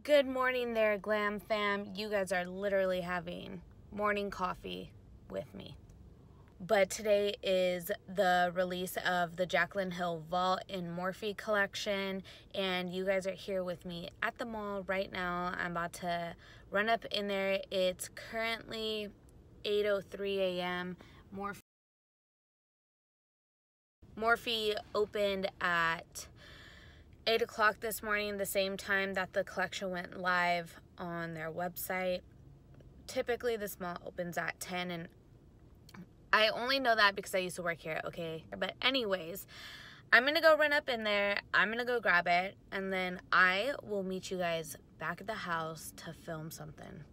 Good morning there, Glam Fam. You guys are literally having morning coffee with me. But today is the release of the Jaclyn Hill Vault in Morphe collection, and you guys are here with me at the mall right now. I'm about to run up in there. It's currently 8:03 a.m. Morphe opened at 8 o'clock this morning, the same time that the collection went live on their website. Typically this mall opens at 10, and I only know that because I used to work here, okay? But anyways, I'm gonna go run up in there, I'm gonna go grab it, and then I will meet you guys back at the house to film something.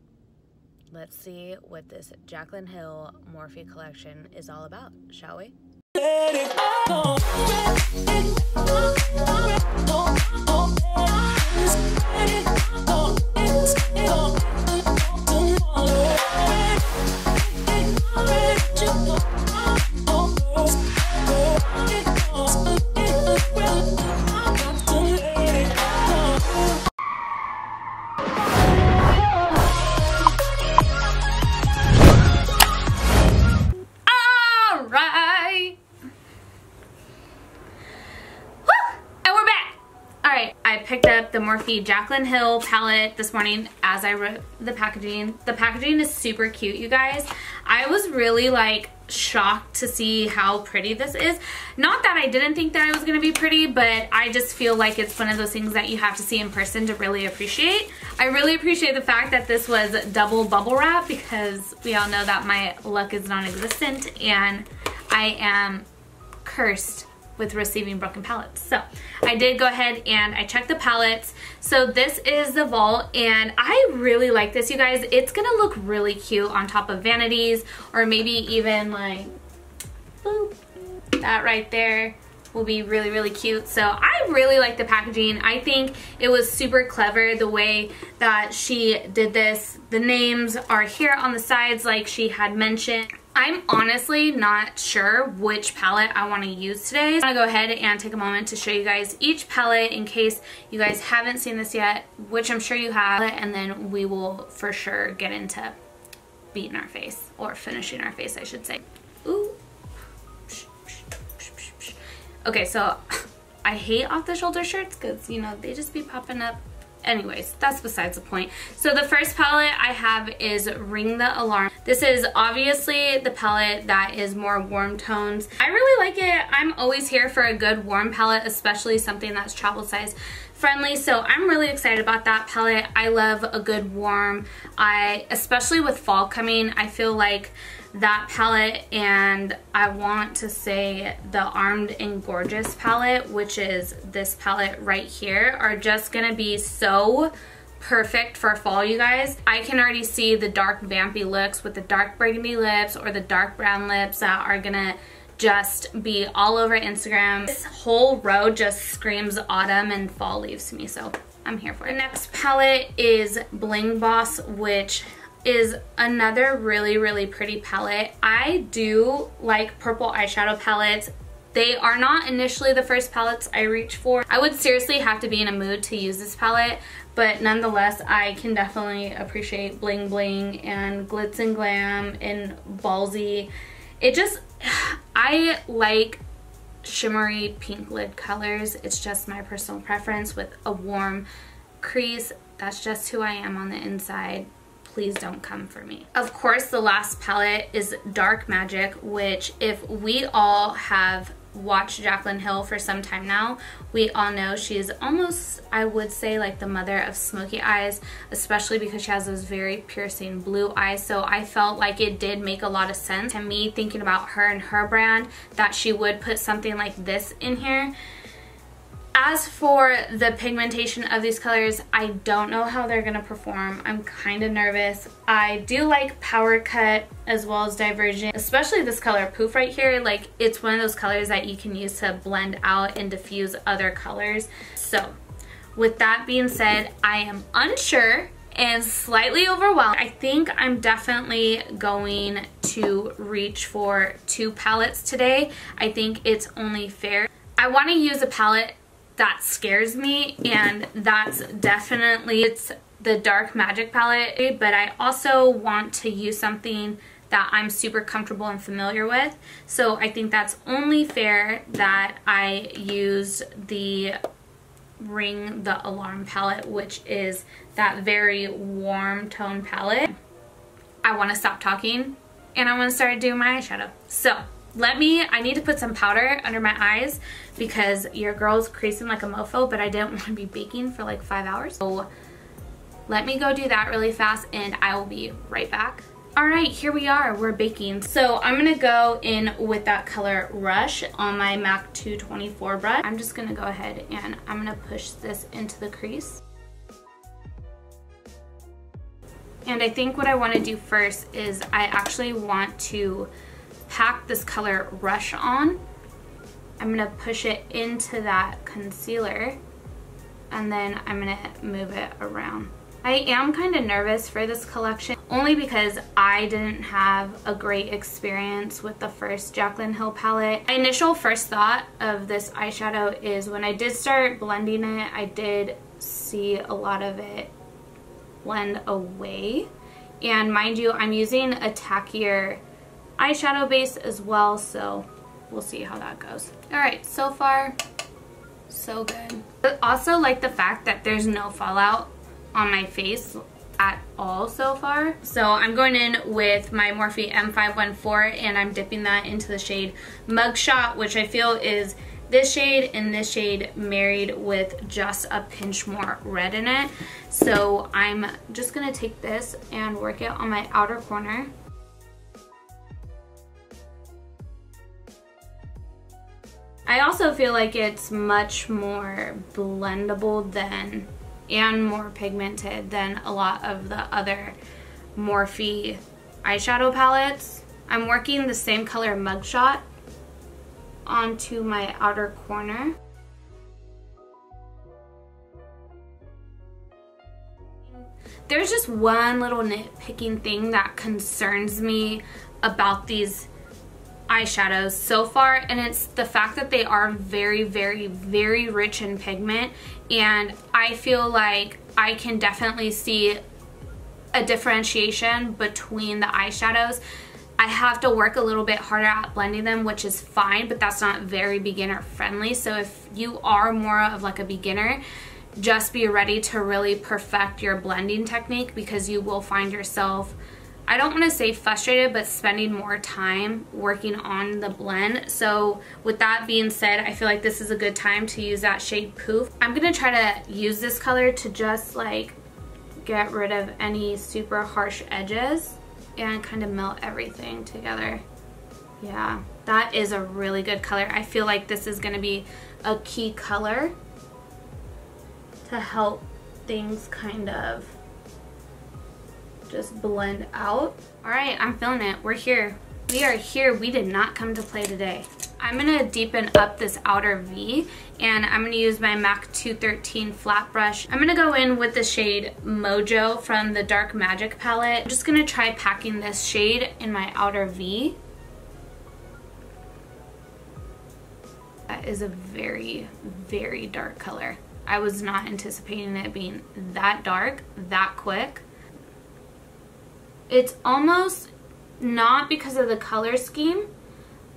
Let's see what this Jaclyn Hill Morphe collection is all about, shall we? Let it go. I picked up the Morphe Jaclyn Hill palette this morning as I wrote the packaging. The packaging is super cute, you guys. I was really like shocked to see how pretty this is. Not that I didn't think that it was gonna be pretty, but I just feel like it's one of those things that you have to see in person to really appreciate. I really appreciate the fact that this was double bubble wrap, because we all know that my luck is non-existent and I am cursed with receiving broken palettes. So I did go ahead and I checked the palettes. So this is the Vault, and I really like this, you guys. It's gonna look really cute on top of vanities, or maybe even like, boop, that right there will be really, really cute. So I really like the packaging. I think it was super clever the way that she did this. The names are here on the sides like she had mentioned. I'm honestly not sure which palette I want to use today. I'm going to go ahead and take a moment to show you guys each palette in case you guys haven't seen this yet, which I'm sure you have, and then we will for sure get into beating our face, or finishing our face I should say. Ooh. Okay, so I hate off the shoulder shirts because, you know, they just be popping up. Anyways, that's besides the point. So the first palette I have is Ring the Alarm. This is obviously the palette that is more warm tones. I really like it. I'm always here for a good warm palette, especially something that's travel size friendly. So I'm really excited about that palette. I love a good warm. Especially with fall coming, I feel like that palette, and I want to say the Armed and Gorgeous palette, which is this palette right here, are just gonna be so perfect for fall, you guys. I can already see the dark vampy looks with the dark burgundy lips or the dark brown lips that are gonna just be all over Instagram. This whole row just screams autumn and fall leaves to me, so I'm here for it. The next palette is Bling Boss, which is another really, really pretty palette. I do like purple eyeshadow palettes. They are not initially the first palettes I reach for. I would seriously have to be in a mood to use this palette, but nonetheless, I can definitely appreciate Bling Bling and Glitz and Glam and Ballsy. It just, I like shimmery pink lid colors. It's just my personal preference with a warm crease. That's just who I am on the inside. Please don't come for me. Of course, the last palette is Dark Magic, which if we all have watched Jaclyn Hill for some time now, we all know she's almost, I would say, like the mother of smoky eyes, especially because she has those very piercing blue eyes. So I felt like it did make a lot of sense to me, thinking about her and her brand, that she would put something like this in here. As for the pigmentation of these colors, I don't know how they're gonna perform. I'm kind of nervous. I do like Power Cut as well as Divergent, especially this color Poof right here. Like, it's one of those colors that you can use to blend out and diffuse other colors. So with that being said, I am unsure and slightly overwhelmed. I think I'm definitely going to reach for 2 palettes today. I think it's only fair. I want to use a palette that scares me, and that's definitely, it's the Dark Magic palette, but I also want to use something that I'm super comfortable and familiar with. So I think that's only fair that I use the Ring the Alarm palette, which is that very warm tone palette. I want to stop talking and I want to start doing my eyeshadow. So I need to put some powder under my eyes because your girl's creasing like a mofo, but I didn't want to be baking for like 5 hours. So let me go do that really fast and I will be right back. Alright, here we are, we're baking. So I'm gonna go in with that color Rush on my MAC 224 brush. I'm just gonna go ahead and I'm gonna push this into the crease. And I think what I wanna do first is I actually want to pack this color Rush on. I'm gonna push it into that concealer and then I'm gonna move it around. I am kind of nervous for this collection only because I didn't have a great experience with the first Jaclyn Hill palette. My initial first thought of this eyeshadow is when I did start blending it, I did see a lot of it blend away. And mind you, I'm using a tackier eyeshadow base as well, so we'll see how that goes. Alright, so far, so good. I also like the fact that there's no fallout on my face at all so far. So I'm going in with my Morphe M514 and I'm dipping that into the shade Mugshot, which I feel is this shade and this shade married with just a pinch more red in it. So I'm just gonna take this and work it on my outer corner. I also feel like it's much more blendable than and more pigmented than a lot of the other Morphe eyeshadow palettes. I'm working the same color Mugshot onto my outer corner. There's just one little nitpicking thing that concerns me about these eyeshadows so far, and it's the fact that they are very, very, very rich in pigment, and I feel like I can definitely see a differentiation between the eyeshadows. I have to work a little bit harder at blending them, which is fine, but that's not very beginner friendly. So if you are more of like a beginner, just be ready to really perfect your blending technique, because you will find yourself, I don't want to say frustrated, but spending more time working on the blend. So with that being said, I feel like this is a good time to use that shade Poof. I'm going to try to use this color to just like get rid of any super harsh edges and kind of melt everything together. Yeah, that is a really good color. I feel like this is going to be a key color to help things kind of just blend out. All right, I'm feeling it. We're here. We are here. We did not come to play today. I'm gonna deepen up this outer V, and I'm gonna use my MAC 213 flat brush. I'm gonna go in with the shade Mojo from the Dark Magic palette. I'm just gonna try packing this shade in my outer V. That is a very, very dark color. I was not anticipating it being that dark, that quick. It's almost not because of the color scheme,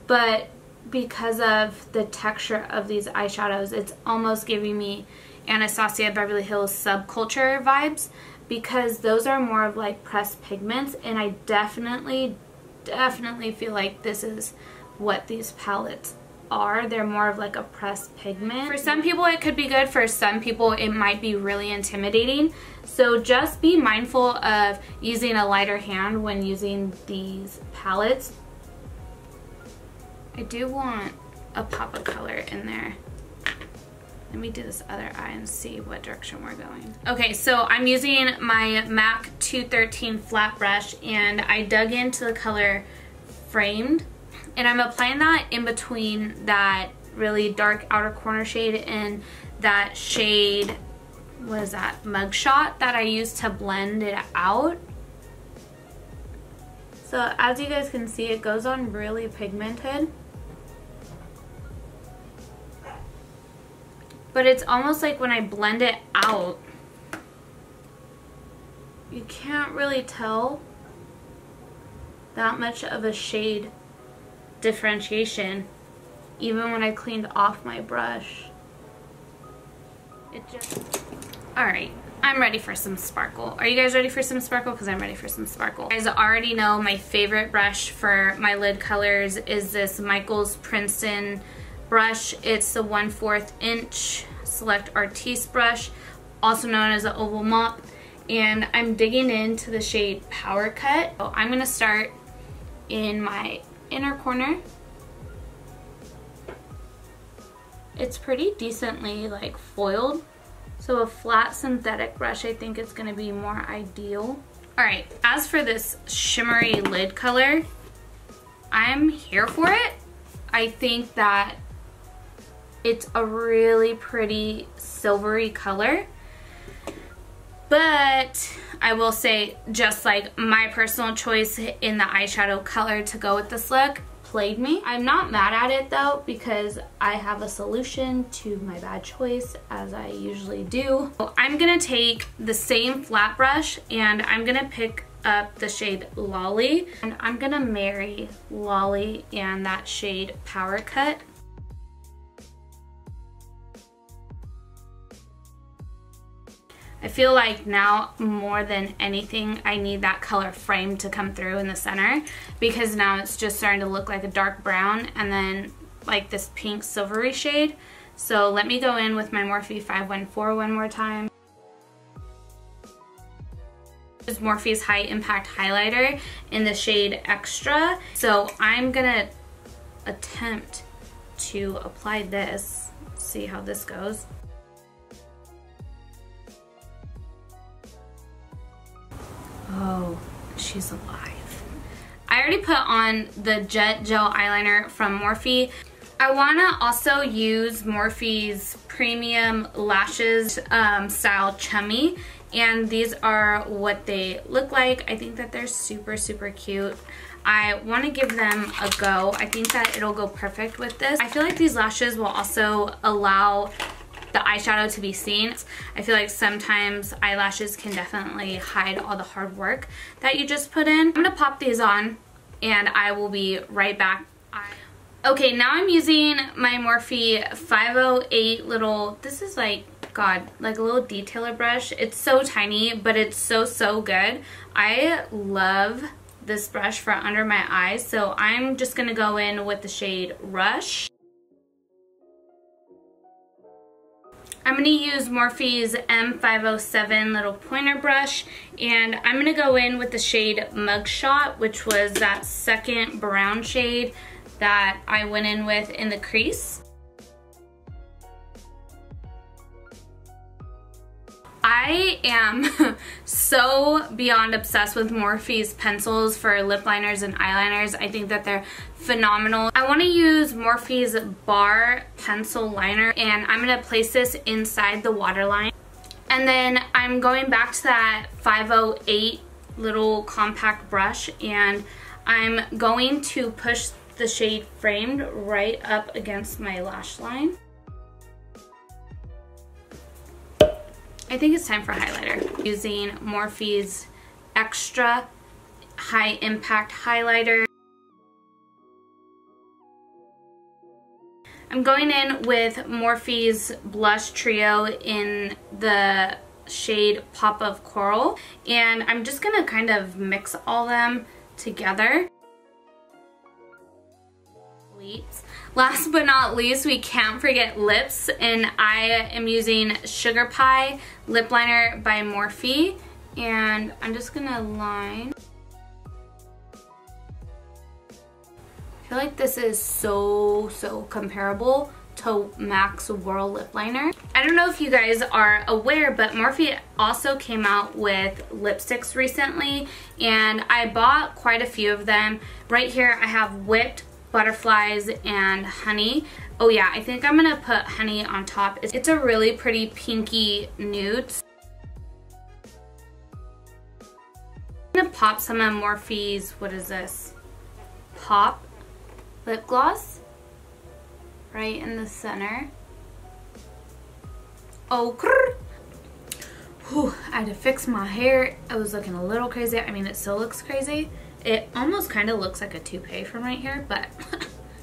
but because of the texture of these eyeshadows. It's almost giving me Anastasia Beverly Hills Subculture vibes, because those are more of like pressed pigments, and I definitely feel like this is what these palettes are. They're more of like a pressed pigment. For some people it could be good, for some people it might be really intimidating. So just be mindful of using a lighter hand when using these palettes. I do want a pop of color in there. Let me do this other eye and see what direction we're going. Okay, so I'm using my MAC 213 flat brush, and I dug into the color Framed, and I'm applying that in between that really dark outer corner shade and that shade, what is that, Mugshot, that I used to blend it out. So as you guys can see, it goes on really pigmented. but it's almost like when I blend it out, you can't really tell that much of a shade differentiation even when I cleaned off my brush. It just... Alright, I'm ready for some sparkle. Are you guys ready for some sparkle? Because I'm ready for some sparkle. You guys already know my favorite brush for my lid colors is this Michaels Princeton brush. It's the 1/4 inch Select Artiste brush, also known as an oval mop. And I'm digging into the shade Power Cut. So I'm going to start in my inner corner. It's pretty decently like foiled, so a flat synthetic brush I think is going to be more ideal. Alright, as for this shimmery lid color, I'm here for it. I think that it's a really pretty silvery color. But I will say, just like my personal choice in the eyeshadow color to go with this look played me. I'm not mad at it though, because I have a solution to my bad choice, as I usually do. So I'm gonna take the same flat brush and I'm gonna pick up the shade Lolly, and I'm gonna marry Lolly and that shade Power Cut. I feel like now more than anything I need that color frame to come through in the center, because now it's just starting to look like a dark brown and then like this pink silvery shade. So let me go in with my Morphe 514 one more time. This is Morphe's High Impact Highlighter in the shade Extra. So I'm gonna attempt to apply this, see how this goes. Oh, she's alive. I already put on the Jet Gel Eyeliner from Morphe. I want to also use Morphe's Premium Lashes style Chummy, and these are what they look like. I think that they're super, super cute. I want to give them a go. I think that it'll go perfect with this. I feel like these lashes will also allow the eyeshadow to be seen. I feel like sometimes eyelashes can definitely hide all the hard work that you just put in. I'm gonna pop these on and I will be right back. Okay, now I'm using my Morphe 508 little, this is like, God, like a little detailer brush. It's so tiny, but it's so, so good. I love this brush for under my eyes, so I'm just gonna go in with the shade Rush. I'm going to use Morphe's M507 little pointer brush, and I'm going to go in with the shade Mugshot, which was that second brown shade that I went in with in the crease. I am so beyond obsessed with Morphe's pencils for lip liners and eyeliners. I think that they're phenomenal. I want to use Morphe's Bar Pencil Liner, and I'm going to place this inside the waterline. And then I'm going back to that 508 little compact brush, and I'm going to push the shade Framed right up against my lash line. I think it's time for highlighter. Using Morphe's Extra High Impact Highlighter. I'm going in with Morphe's Blush Trio in the shade Pop of Coral, and I'm just gonna kind of mix all them together. Last but not least, we can't forget lips, and I am using Sugar Pie Lip Liner by Morphe, and I'm just gonna line. I feel like this is so comparable to MAC's Whirl Lip Liner. I don't know if you guys are aware, but Morphe also came out with lipsticks recently, and I bought quite a few of them. Right here I have Whipped, Butterflies, and Honey. Oh yeah, I think I'm gonna put Honey on top. It's a really pretty pinky nude. I'm gonna pop some of Morphe's, what is this? Pop Lip Gloss right in the center. Oh, whew, I had to fix my hair. I was looking a little crazy. I mean, it still looks crazy. It almost kind of looks like a toupee from right here, but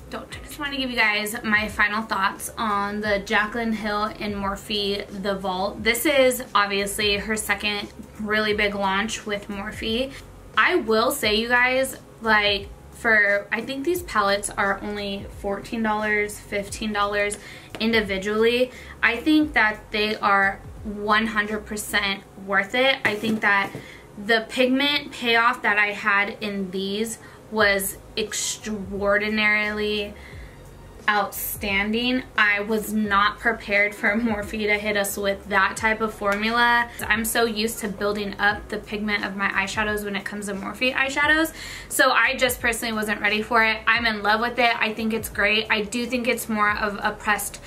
don't. I just want to give you guys my final thoughts on the Jaclyn Hill and Morphe The Vault. This is obviously her second really big launch with Morphe. I will say, you guys, like, I think these palettes are only $14, $15 individually. I think that they are 100% worth it. I think that the pigment payoff that I had in these was extraordinarily outstanding. I was not prepared for Morphe to hit us with that type of formula. I'm so used to building up the pigment of my eyeshadows when it comes to Morphe eyeshadows, so I just personally wasn't ready for it. I'm in love with it. I think it's great. I do think it's more of a pressed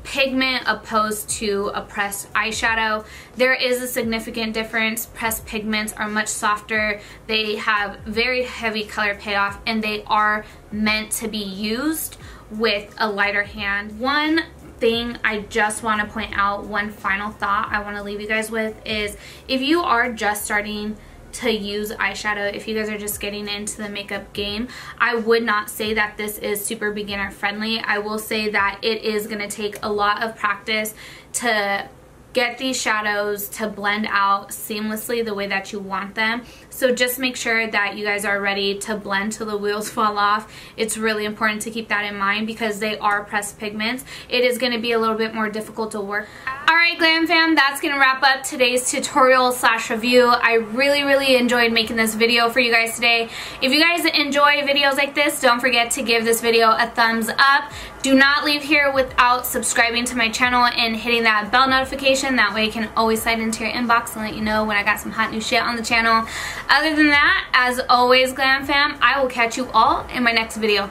pigment opposed to a pressed eyeshadow. There is a significant difference. Pressed pigments are much softer. They have very heavy color payoff, and they are meant to be used with a lighter hand. One thing I just want to point out, one final thought I want to leave you guys with is, if you are just starting to use eyeshadow, if you guys are just getting into the makeup game, I would not say that this is super beginner friendly. I will say that it is going to take a lot of practice to get these shadows to blend out seamlessly the way that you want them. So just make sure that you guys are ready to blend till the wheels fall off. It's really important to keep that in mind because they are pressed pigments. It is going to be a little bit more difficult to work. Alright glam fam, that's going to wrap up today's tutorial / review. I really enjoyed making this video for you guys today. If you guys enjoy videos like this, don't forget to give this video a thumbs up. Do not leave here without subscribing to my channel and hitting that bell notification. That way it can always slide into your inbox and let you know when I got some hot new shit on the channel. Other than that, as always glam fam, I will catch you all in my next video.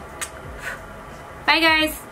Bye guys!